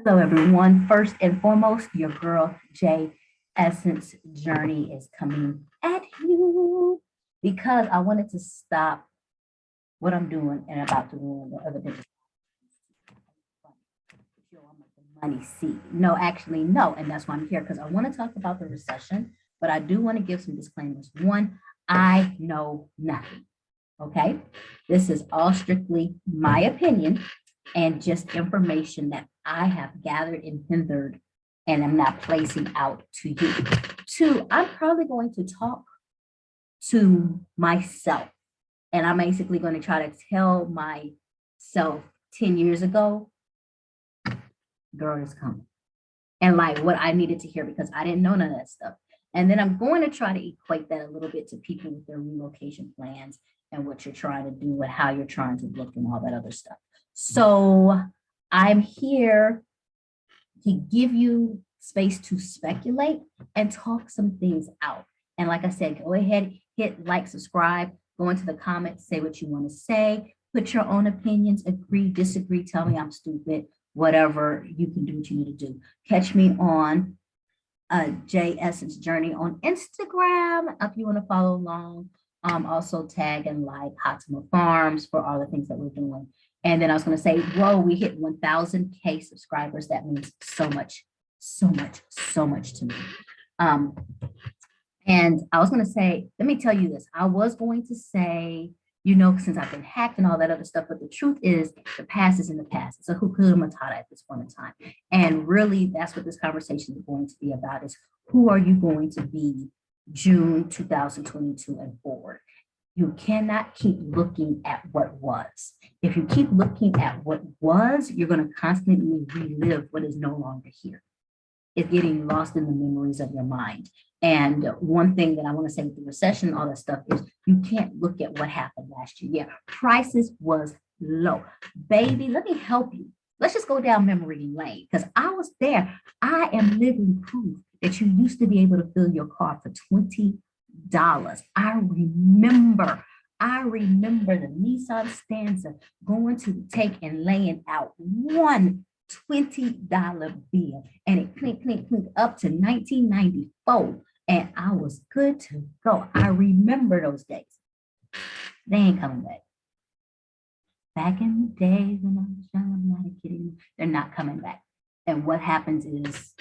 Hello, everyone. First and foremost, your girl J Essence Journey is coming at you because I wanted to stop what I'm doing and about to do the other day. Money seat. No, actually, no. And that's why I'm here because I want to talk about the recession, but I do want to give some disclaimers. One, I know nothing. Okay. This is all strictly my opinion and just information that I have gathered and hindered and I'm not placing out to you. Two, I'm probably going to talk to myself and I'm basically going to try to tell myself 10 years ago, girl is coming. And like what I needed to hear because I didn't know none of that stuff. And then I'm going to try to equate that a little bit to people with their relocation plans and what you're trying to do and how you're trying to look and all that other stuff. So I'm here to give you space to speculate and talk some things out. And like I said, go ahead, hit like, subscribe, go into the comments, say what you want to say, put your own opinions, agree, disagree, tell me I'm stupid, whatever, you can do what you need to do. Catch me on J Essence Journey on Instagram if you want to follow along. Also tag and like Hot Summer Farms for all the things that we're doing. And then I was going to say, whoa, we hit 1,000K subscribers. That means so much, so much, so much to me. And I was going to say, let me tell you this. I was going to say, since I've been hacked and all that other stuff, but the truth is the past is in the past. It's a Hakuna Matata at this point in time. And really, that's what this conversation is going to be about is who are you going to be June 2022 and forward? You cannot keep looking at what was. If you keep looking at what was, you're going to constantly relive what is no longer here. It's getting lost in the memories of your mind. And one thing that I want to say with the recession, all that stuff is you can't look at what happened last year. Yeah, prices was low. Baby, let me help you. Let's just go down memory lane because I was there. I am living proof that you used to be able to fill your car for $20. I remember the Nissan Stanza going to the tank and laying out one $20 bill and it clink, clink, clink up to 1994 and I was good to go. I remember those days. They ain't coming back. Back in the days when I was young, I'm not kidding. They're not coming back. And what happens is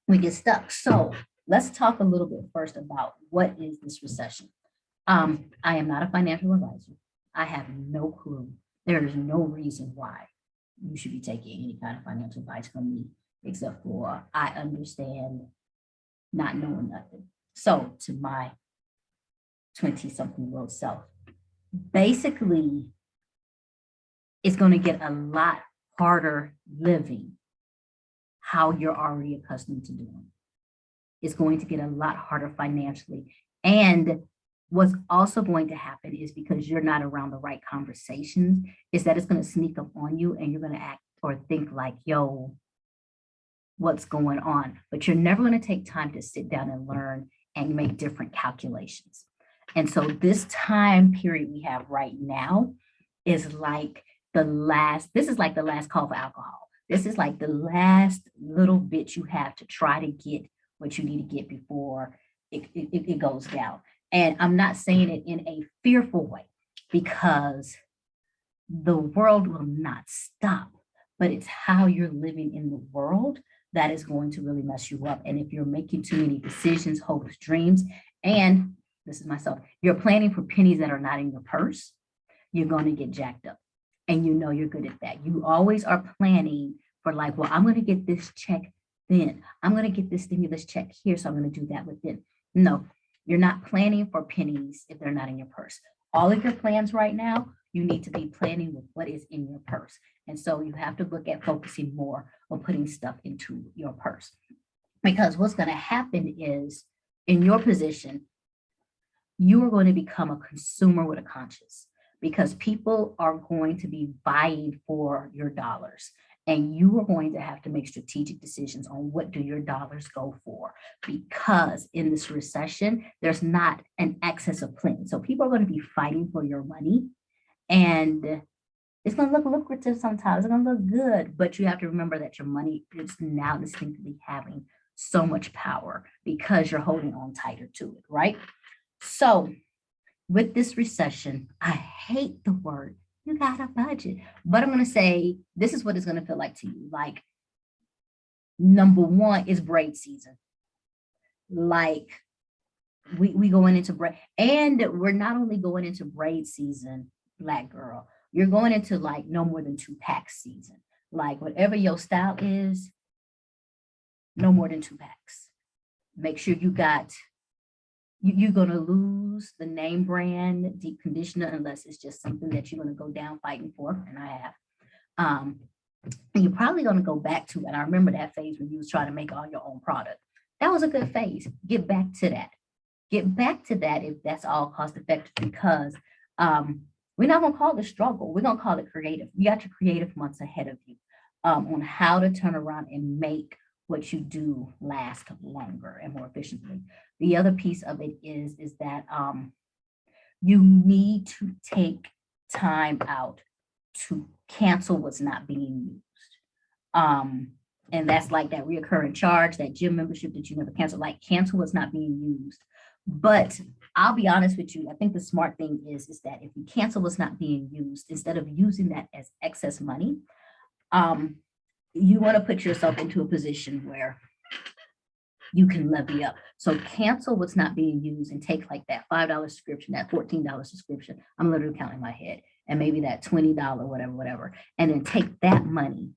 we get stuck. So let's talk a little bit first about what is this recession. I am not a financial advisor. I have no clue. There is no reason why you should be taking any kind of financial advice from me, except for I understand not knowing nothing. So to my 20-something-year-old self, basically, it's going to get a lot harder living how you're already accustomed to doing. It's going to get a lot harder financially. And what's also going to happen is because you're not around the right conversations, is that it's going to sneak up on you and you're going to act or think like, yo, what's going on? But you're never going to take time to sit down and learn and make different calculations. And so this time period we have right now is like this is like the last call for alcohol. This is like the last little bit you have to try to get what you need to get before it goes down. And I'm not saying it in a fearful way because the world will not stop, but it's how you're living in the world that is going to really mess you up. And if you're making too many decisions, hopes, dreams, and this is myself, you're planning for pennies that are not in your purse, you're going to get jacked up. And you know you're good at that. You always are planning for like, well, I'm going to get this check then. I'm going to get this stimulus check here, so I'm going to do that with it. No, you're not planning for pennies if they're not in your purse. All of your plans right now, you need to be planning with what is in your purse. And so you have to look at focusing more on putting stuff into your purse. Because what's going to happen is in your position, you are going to become a consumer with a conscience because people are going to be vying for your dollars. And you are going to have to make strategic decisions on what do your dollars go for, because in this recession, there's not an excess of plenty. So people are going to be fighting for your money. And It's going to look lucrative sometimes. It's going to look good, but you have to remember that your money is now distinctly having so much power because you're holding on tighter to it, right? So with this recession, I hate the word, you got a budget, but I'm going to say this is what it's going to feel like to you. Like, number one is braid season. Like, we going into braid, and we're not only going into braid season, Black girl, you're going into like no more than 2 packs season. Like, whatever your style is, no more than 2 packs. Make sure you got, you're going to lose the name brand deep conditioner unless it's just something that you're going to go down fighting for, and I have. And you're probably going to go back to it. I remember that phase when you was trying to make all your own product. That was a good phase. Get back to that. Get back to that if that's all cost effective, because we're not going to call it struggle. We're going to call it creative. You got your creative months ahead of you on how to turn around and make what you do last longer and more efficiently. The other piece of it is that you need to take time out to cancel what's not being used. And that's like that reoccurring charge, that gym membership that you never cancel, like cancel what's not being used. But I'll be honest with you, I think the smart thing is that if you cancel what's not being used, instead of using that as excess money, you want to put yourself into a position where you can levy up. So cancel what's not being used and take like that $5 subscription, that $14 subscription. I'm literally counting in my head, and maybe that $20, whatever, and then take that money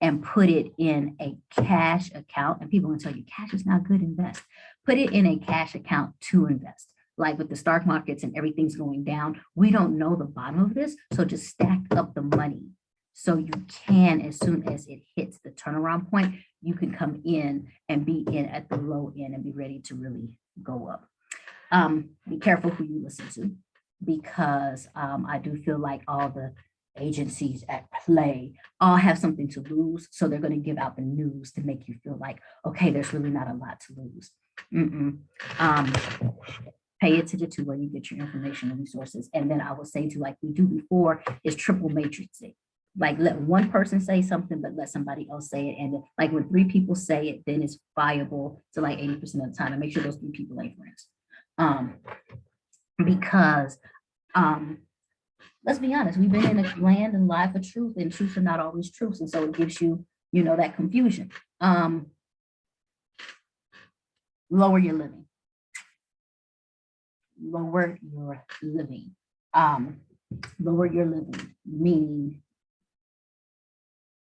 and put it in a cash account. And people will tell you cash is not good, invest. Put it in a cash account to invest. Like with the stock markets and everything's going down, we don't know the bottom of this. So just stack up the money so you can, as soon as it hits the turnaround point, you can come in and be in at the low end and be ready to really go up. Be careful who you listen to, because I do feel like all the agencies at play all have something to lose. So they're going to give out the news to make you feel like, okay, there's really not a lot to lose. Pay attention to where you get your information and resources. And then I will say to, like we do before, is triple matrixing. Like, let one person say something, but let somebody else say it. And like when 3 people say it, then it's viable to like 80% of the time. And make sure those 3 people ain't friends. Because let's be honest, we've been in a land and life of truth, and truths are not always truths. And so it gives you, that confusion. Lower your living. Lower your living. Lower your living, meaning,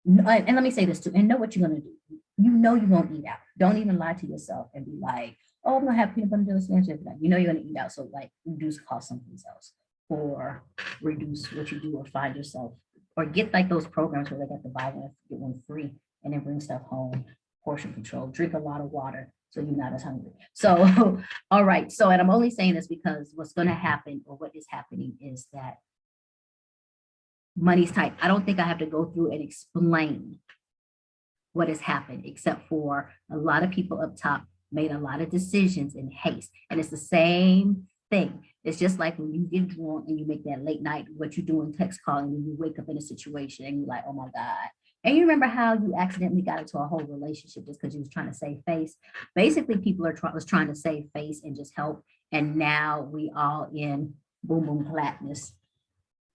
and let me say this too, and know what you're going to do. You won't eat out. Don't even lie to yourself and be like, oh, I'm going to have peanut butter and jelly sandwich every night. You're going to eat out. So like reduce cost someplace else, or reduce what you do, or find yourself, or get like those programs where they got the buy one, get one free, and then bring stuff home, portion control, drink a lot of water so you're not as hungry. So, all right. So, and I'm only saying this because what's going to happen, or what is happening, is that money's tight. I don't think I have to go through and explain what has happened, except for a lot of people up top made a lot of decisions in haste. And it's the same thing. It's just like when you get drunk and you make that late night, what you do in text calling, and you wake up in a situation and you're like, oh my God. And you remember how you accidentally got into a whole relationship just because you was trying to save face. Basically, people was trying to save face and just help. And now we all in boom, boom, flatness,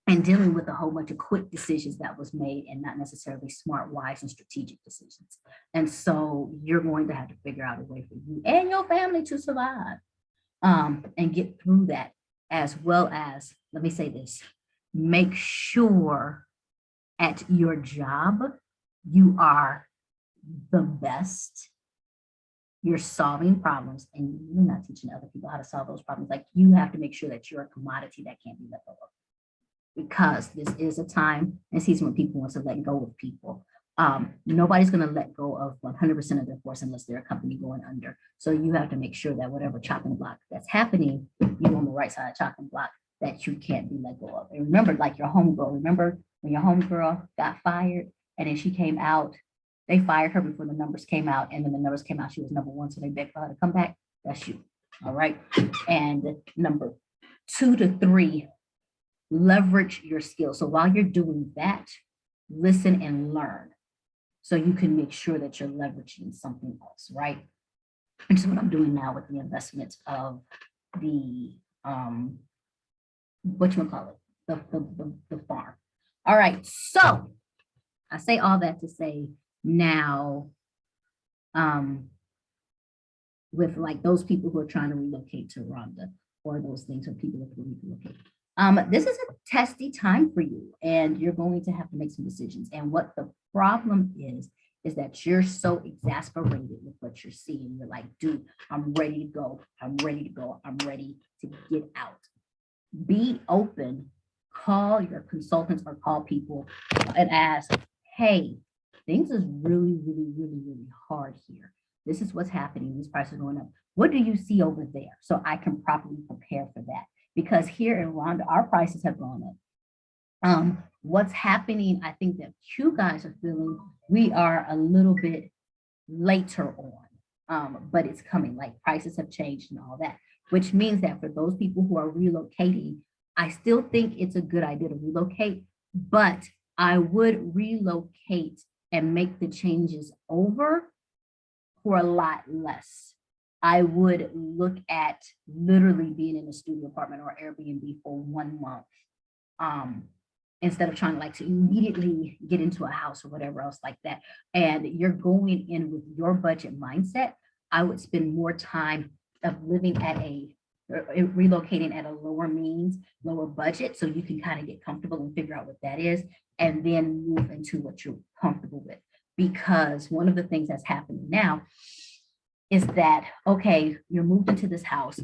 and dealing with a whole bunch of quick decisions that was made, and not necessarily smart, wise, and strategic decisions. And so you're going to have to figure out a way for you and your family to survive and get through that, as well as, let me say this, make sure at your job you are the best. You're solving problems, and you're not teaching other people how to solve those problems. Like, you have to make sure that you're a commodity that can't be let go of, because this is a time and season when people want to let go of people. Nobody's going to let go of 100% of their force unless they're a company going under. So you have to make sure that whatever chopping block that's happening, you're on the right side of chopping block, that you can't be let go of. And remember, like your homegirl, remember when your homegirl got fired and then she came out, they fired her before the numbers came out, and then the numbers came out, she was number 1, so they begged for her to come back. That's you. All right. And number 2 to 3 leverage your skills. So while you're doing that, listen and learn so you can make sure that you're leveraging something else, right? Which is what I'm doing now with the investments of the, whatchamacallit, the farm. All right, so I say all that to say now, with like those people who are trying to relocate to Rhonda or those things, or people that will relocate. This is a testy time for you, and you're going to have to make some decisions. And what the problem is that you're so exasperated with what you're seeing. You're like, dude, I'm ready to go. I'm ready to go. I'm ready to get out. Be open. Call your consultants or call people and ask, hey, things is really, really, really, really hard here. This is what's happening. These prices are going up. What do you see over there? So I can properly prepare for that. Because here in Rwanda, our prices have gone up. What's happening, I think that you guys are feeling, we are a little bit later on, but it's coming, like prices have changed and all that, which means that for those people who are relocating, I still think it's a good idea to relocate, but I would relocate and make the changes over for a lot less. I would look at literally being in a studio apartment or Airbnb for 1 month, instead of trying to immediately get into a house or whatever else like that. And you're going in with your budget mindset. I would spend more time of living at relocating at a lower means, lower budget, so you can kind of get comfortable and figure out what that is, and then move into what you're comfortable with. Because one of the things that's happening now is that, okay, you're moved into this house.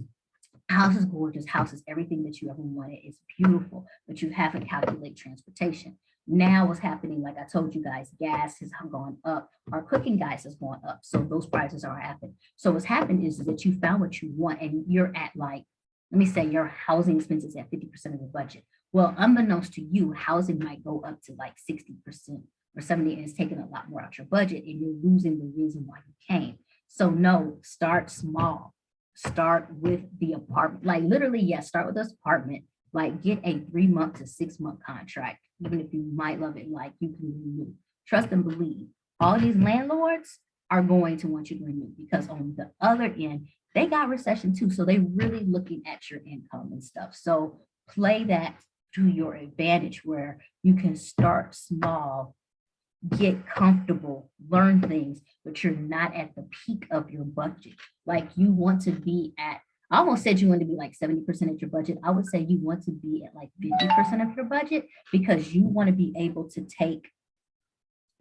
House is gorgeous. House is everything that you ever wanted. It's beautiful, but you haven't calculated transportation. Now what's happening, like I told you guys, gas has gone up. Our cooking gas has gone up. So those prices are happening. So what's happened is that you found what you want and you're at let me say your housing expenses at 50% of the budget. Well, unbeknownst to you, housing might go up to 60% or 70%, and it's taking a lot more out your budget and you're losing the reason why you came. So no, start small. Start with the apartment, literally, yes, start with this apartment, get a 3-month to 6-month contract, even if you might love it, you can renew. Trust and believe, all these landlords are going to want you to renew, because on the other end, they got recession too. So they're really looking at your income and stuff. So play that to your advantage where you can start small, get comfortable, learn things, but you're not at the peak of your budget. You want to be at, I almost said you want to be 70% of your budget. I would say you want to be at 50% of your budget, because you want to be able to take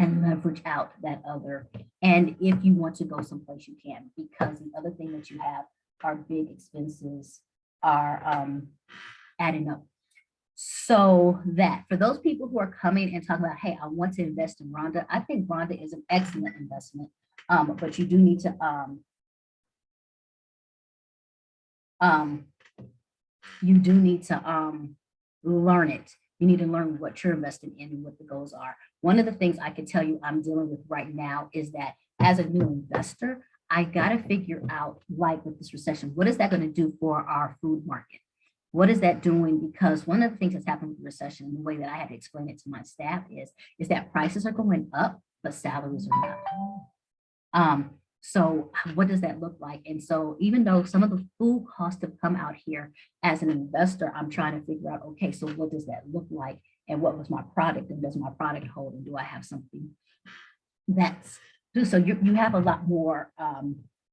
and leverage out that other. And if you want to go someplace, you can, because the other thing that you have are big expenses are adding up. So that for those people who are coming and talking about, hey, I want to invest in Rhonda, I think Rhonda is an excellent investment, but you do need to learn it. You need to learn what you're investing in and what the goals are. One of the things I can tell you I'm dealing with right now is that as a new investor, I got to figure out, with this recession, what is that going to do for our food market? What is that doing? Because one of the things that's happened with the recession, and the way that I had to explain it to my staff is that prices are going up, but salaries are not. So what does that look like? And so even though some of the food costs have come out here, as an investor, I'm trying to figure out, okay, so what does that look like? And what was my product? And does my product hold? And do I have something that's, so you have a lot more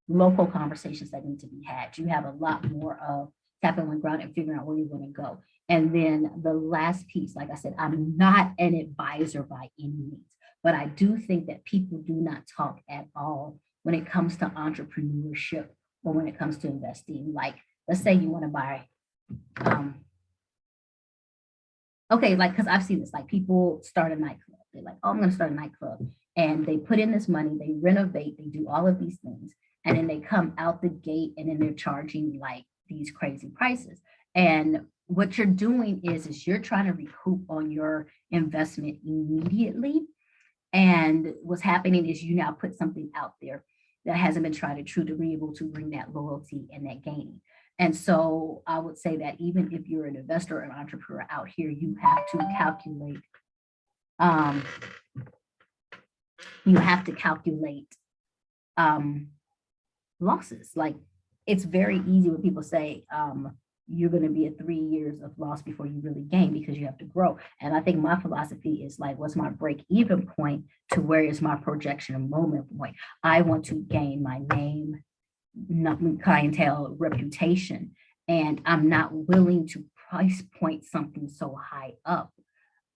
local conversations that need to be had. You have a lot more of tapping on the ground and figuring out where you want to go. And then the last piece, like I said, I'm not an advisor by any means, but I do think that people do not talk at all when it comes to entrepreneurship or when it comes to investing. Let's say you want to buy, because I've seen this, people start a nightclub. They're like, oh, I'm going to start a nightclub. And they put in this money, they renovate, they do all of these things. And then they come out the gate and then they're charging these crazy prices. And what you're doing is you're trying to recoup on your investment immediately. And what's happening is you now put something out there that hasn't been tried and true to be able to bring that loyalty and that gaining. And so I would say that even if you're an investor or an entrepreneur out here, you have to calculate, um, you have to calculate losses. Like, it's very easy when people say you're going to be at 3 years of loss before you really gain, because you have to grow. And I think my philosophy is like, what's my break even point to where is my projection and moment point? I want to gain my name, clientele, reputation, and I'm not willing to price point something so high up.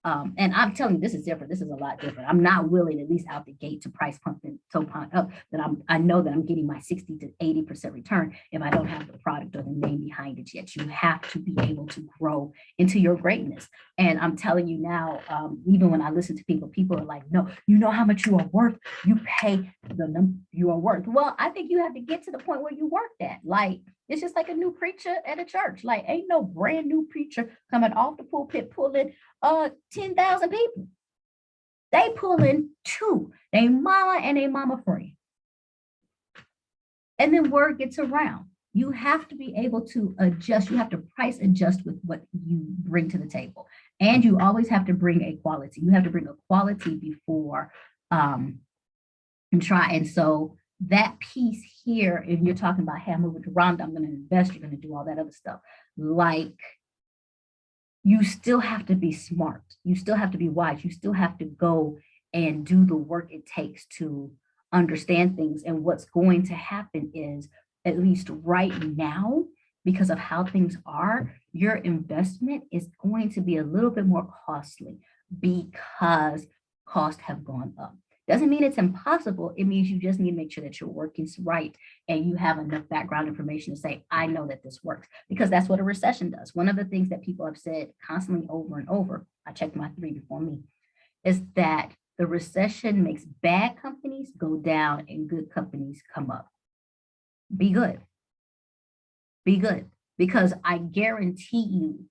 And I'm telling you, this is different. This is a lot different. I'm not willing, at least out the gate, to price something so high up that I know that I'm getting my 60 to 80% return if I don't have the product or the name behind it yet. You have to be able to grow into your greatness. And I'm telling you now, even when I listen to people, people are like, no, you know how much you are worth. You pay the number you are worth. Well, I think you have to get to the point where you work that. Like, it's just like a new preacher at a church. Like, ain't no brand new preacher coming off the pulpit pulling 10,000 people. They pulling two, they mama and they mama friend. And then word gets around. You have to be able to adjust. You have to price adjust with what you bring to the table. And you always have to bring a quality. You have to bring a quality before and try. And so that piece here, if you're talking about, hey, I'm moving to Rhonda, I'm going to invest, you're going to do all that other stuff. Like, you still have to be smart. You still have to be wise. You still have to go and do the work it takes to understand things. And what's going to happen is, at least right now, because of how things are, your investment is going to be a little bit more costly because costs have gone up. Doesn't mean it's impossible. It means you just need to make sure that you're working right and you have enough background information to say, I know that this works, because that's what a recession does. One of the things that people have said constantly over and over, I checked my 3 before me, is that the recession makes bad companies go down and good companies come up. Be good. Be good. Because I guarantee you,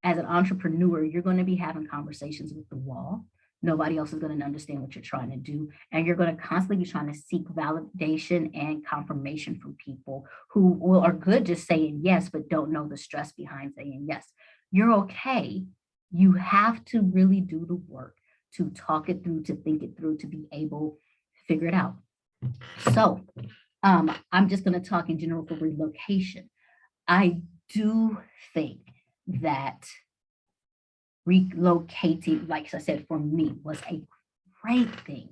as an entrepreneur, you're going to be having conversations with the wall. Nobody else is going to understand what you're trying to do. And you're going to constantly be trying to seek validation and confirmation from people who are good just saying yes, but don't know the stress behind saying yes. You're okay. You have to really do the work to talk it through, to think it through, to be able to figure it out. So I'm just going to talk in general for relocation. I do think that relocating, like I said, for me, was a great thing.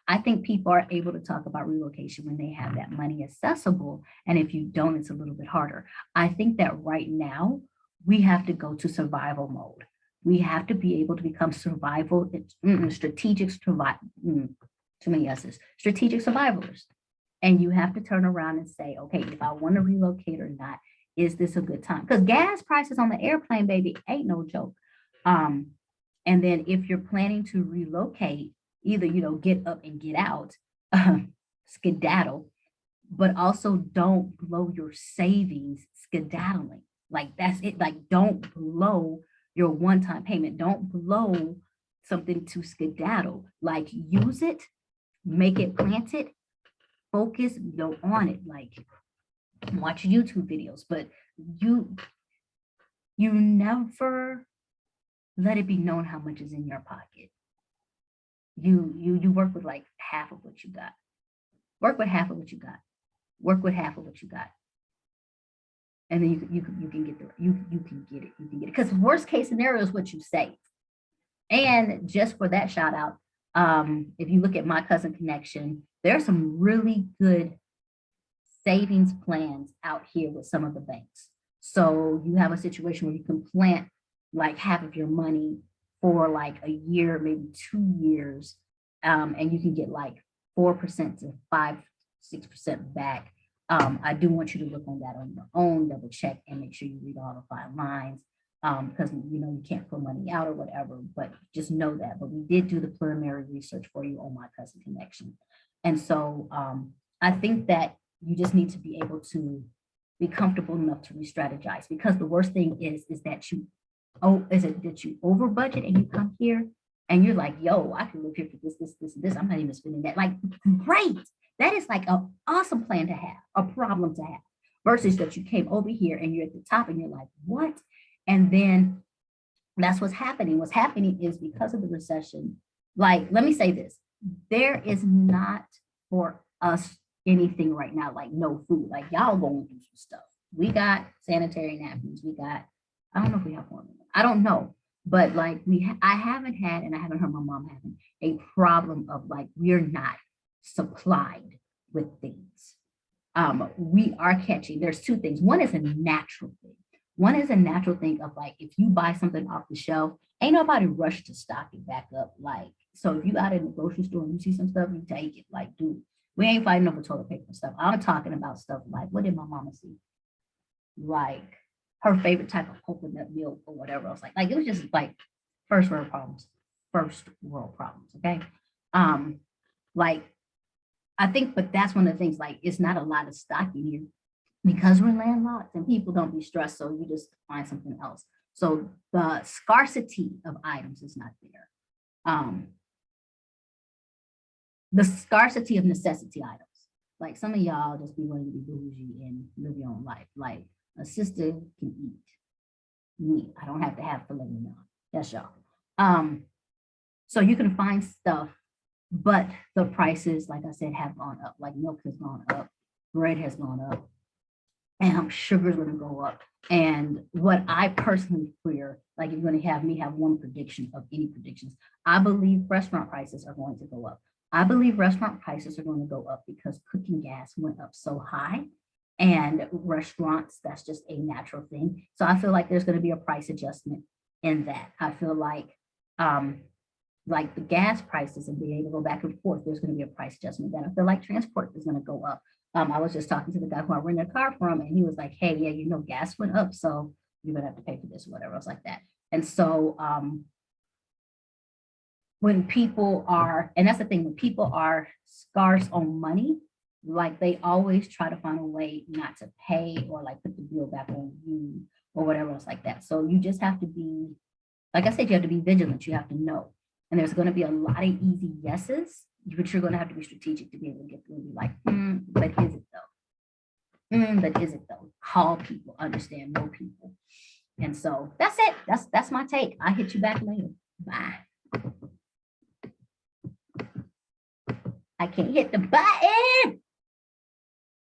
I think people are able to talk about relocation when they have that money accessible. And if you don't, it's a little bit harder. I think that right now we have to go to survival mode. We have to be able to become strategic survivors. And you have to turn around and say, okay, if I want to relocate or not, is this a good time? Because gas prices on the airplane, baby, ain't no joke. And then if you're planning to relocate, either, get up and get out, skedaddle, but also don't blow your savings skedaddling. Like, that's it. Like, don't blow your one-time payment. Don't blow something to skedaddle. Like, use it, make it, plant it, focus, go on it. Like, watch YouTube videos, but you never let it be known how much is in your pocket. You work with like half of what you got. Work with half of what you got. Work with half of what you got. And then you can get you can get it. You can get it. Because worst case scenario is what you save. And just for that shout out, if you look at My Cousin Connection, there are some really good savings plans out here with some of the banks. So you have a situation where you can plant like half of your money for like a year, maybe 2 years, and you can get like 4% to 5-6% back. I do want you to look on that on your own, double check, and make sure you read all the fine lines, because you can't pull money out or whatever, but just know that. But we did do the preliminary research for you on My Cousin Connection. And so I think that you just need to be able to be comfortable enough to re-strategize, because the worst thing is that you over budget and you come here and you're like, yo, I can live here for this. I'm not even spending that. Like, great. That is like an awesome plan to have, a problem to have. versus that you came over here and you're at the top and you're like, what? And then that's what's happening. What's happening is because of the recession, like, let me say this, there is not for us anything right now, like no food, like y'all going through some stuff. We got sanitary napkins. We got, I don't know if we have one. I don't know. But like I haven't had, and I haven't heard my mom having a problem of like, we're not supplied with things. We are catching, there's two things. One is a natural thing. One is a natural thing of like, if you buy something off the shelf, ain't nobody rush to stock it back up. Like, so if you out in the grocery store and you see some stuff, you take it. Like, dude, we ain't fighting over toilet paper stuff. I'm talking about stuff like, what did my mama see? Like her favorite type of coconut milk or whatever else. Like it was just like first world problems. Okay. Like I think, but that's one of the things, like it's not a lot of stock in here because we're landlocked and people don't be stressed. So you just find something else. So the scarcity of items is not there. The scarcity of necessity items. Like some of y'all just be willing to be bougie and live your own life. Like a sister can eat meat. I don't have to have filet mignon. That's y'all. So you can find stuff, but the prices, like I said, have gone up. Like milk has gone up, bread has gone up, and sugar's going to go up. And what I personally fear, like if you're going to have me have one prediction of any predictions, I believe restaurant prices are going to go up. I believe restaurant prices are going to go up because cooking gas went up so high, and restaurants, that's just a natural thing. So I feel like there's going to be a price adjustment in that. I feel like the gas prices and being able to go back and forth, there's going to be a price adjustment. Then I feel like transport is going to go up. I was just talking to the guy who I rented a car from, and he was like, hey, yeah, gas went up, so you're going to have to pay for this or whatever else like that. And so when people are, and that's the thing, when people are scarce on money, like they always try to find a way not to pay or like put the bill back on you or whatever else like that. So you just have to be, like I said, you have to be vigilant. You have to know. And there's going to be a lot of easy yeses, but you're going to have to be strategic to be able to get through and be like, but is it though? But is it though? Call people, understand, know people. And so that's it. That's my take. I'll hit you back later. Bye. I can't hit the button.